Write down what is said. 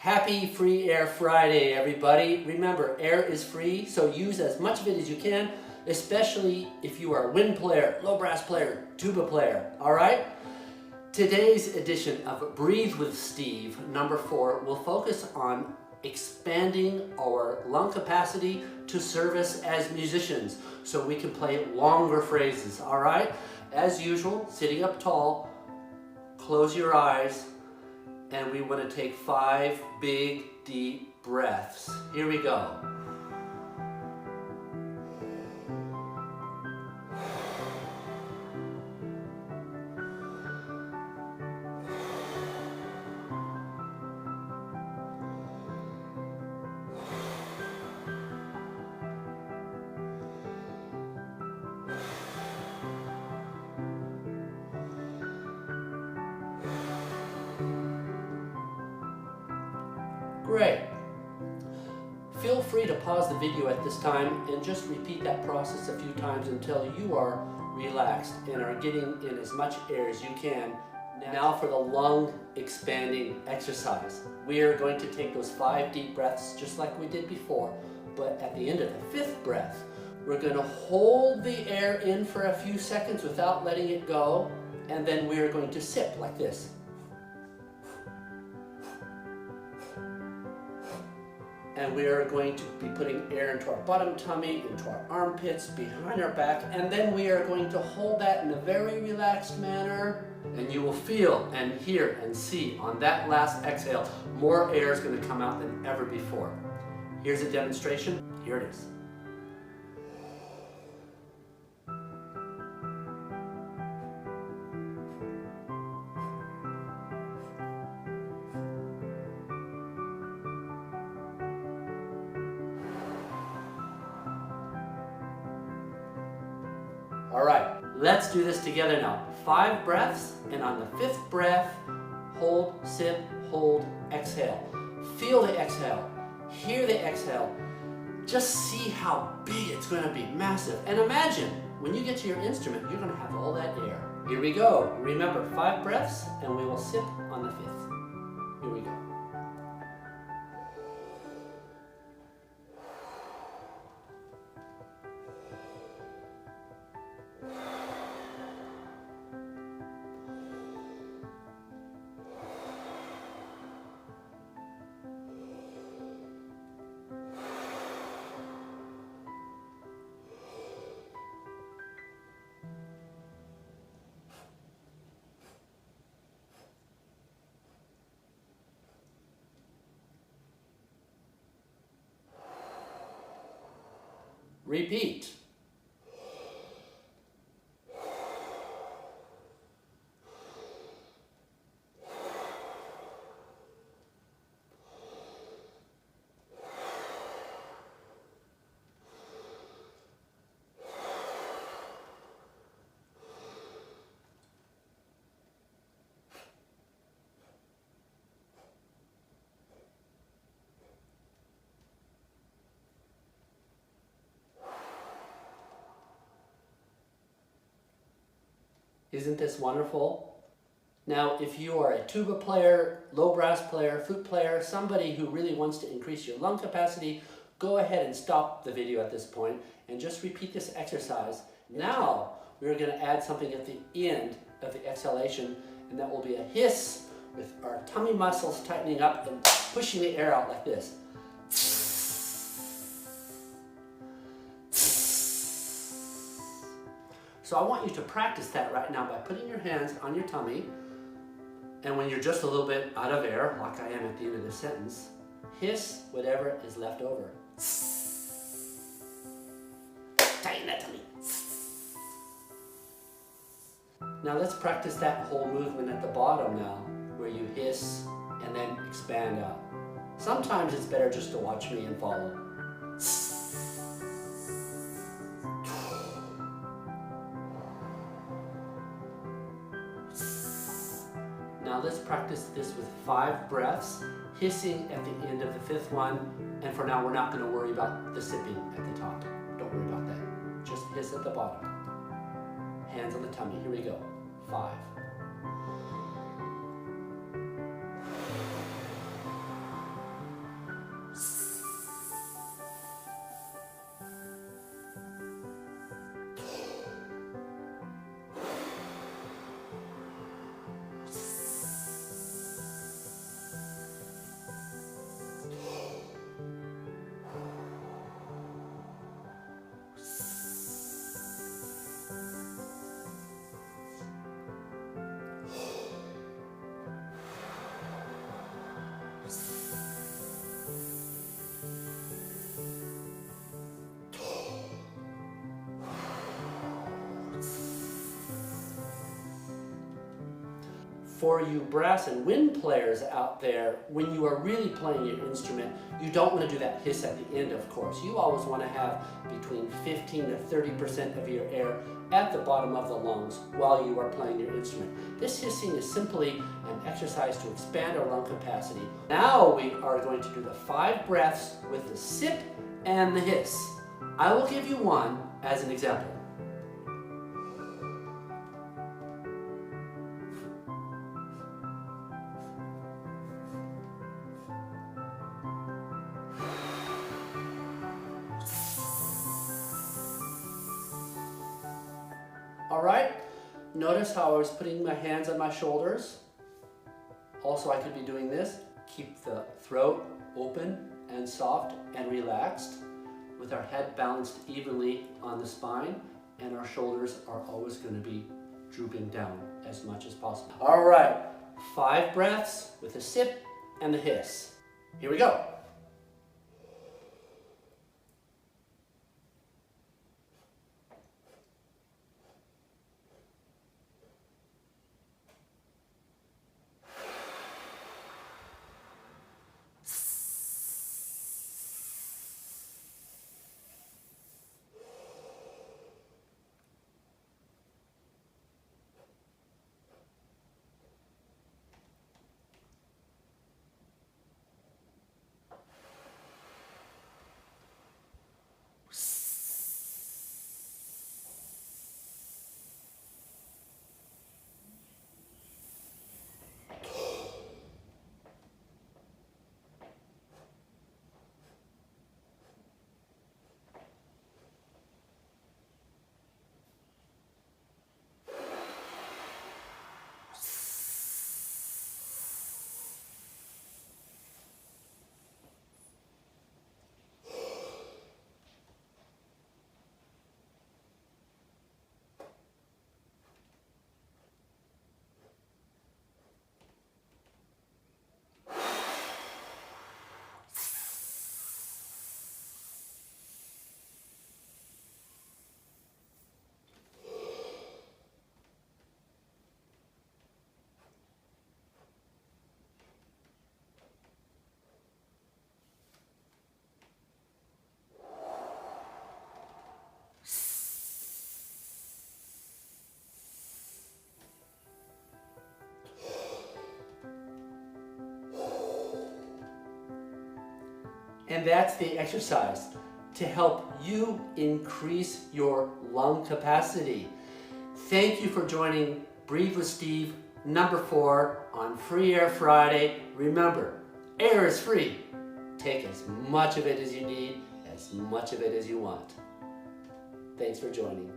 Happy Free Air Friday, everybody. Remember, air is free, so use as much of it as you can, especially if you are a wind player, low brass player, tuba player, all right? Today's edition of Breathe with Steve, number 4, will focus on expanding our lung capacity to serve us as musicians so we can play longer phrases, all right? As usual, sitting up tall, close your eyes, and we want to take 5 big, deep breaths. Here we go. Great. Feel free to pause the video at this time and just repeat that process a few times until you are relaxed and are getting in as much air as you can. Now for the lung expanding exercise. We are going to take those 5 deep breaths just like we did before, but at the end of the 5th breath, we're going to hold the air in for a few seconds without letting it go, and then we are going to sip like this. And we are going to be putting air into our bottom tummy, into our armpits, behind our back, and then we are going to hold that in a very relaxed manner, and you will feel and hear and see on that last exhale, more air is going to come out than ever before. Here's a demonstration. Here it is. All right, let's do this together now. 5 breaths, and on the 5th breath, hold, sip, hold, exhale. Feel the exhale, hear the exhale. Just see how big it's going to be, massive. And imagine, when you get to your instrument, you're going to have all that air. Here we go. Remember, 5 breaths, and we will sip on the 5th. Here we go. Repeat. Isn't this wonderful? Now, if you are a tuba player, low brass player, flute player, somebody who really wants to increase your lung capacity, go ahead and stop the video at this point and just repeat this exercise. Now, we're going to add something at the end of the exhalation, and that will be a hiss with our tummy muscles tightening up and pushing the air out like this. So I want you to practice that right now by putting your hands on your tummy, and when you're just a little bit out of air, like I am at the end of the sentence, hiss whatever is left over. Tighten that tummy. Now let's practice that whole movement at the bottom now, where you hiss and then expand out. Sometimes it's better just to watch me and follow. Now let's practice this with 5 breaths, hissing at the end of the 5th one, and for now we're not going to worry about the sipping at the top. Don't worry about that. Just hiss at the bottom. Hands on the tummy. Here we go. 5. for you brass and wind players out there, when you are really playing your instrument, you don't want to do that hiss at the end, of course. You always want to have between 15 to 30% of your air at the bottom of the lungs while you are playing your instrument. This hissing is simply an exercise to expand our lung capacity. Now we are going to do the 5 breaths with the sip and the hiss. I will give you one as an example. All right, notice how I was putting my hands on my shoulders. Also, I could be doing this. Keep the throat open and soft and relaxed with our head balanced evenly on the spine, and our shoulders are always going to be drooping down as much as possible. All right, 5 breaths with a sip and a hiss. Here we go. And that's the exercise to help you increase your lung capacity. Thank you for joining Breathe with Steve number 4 on Free Air Friday. Remember, air is free. Take as much of it as you need, as much of it as you want. Thanks for joining.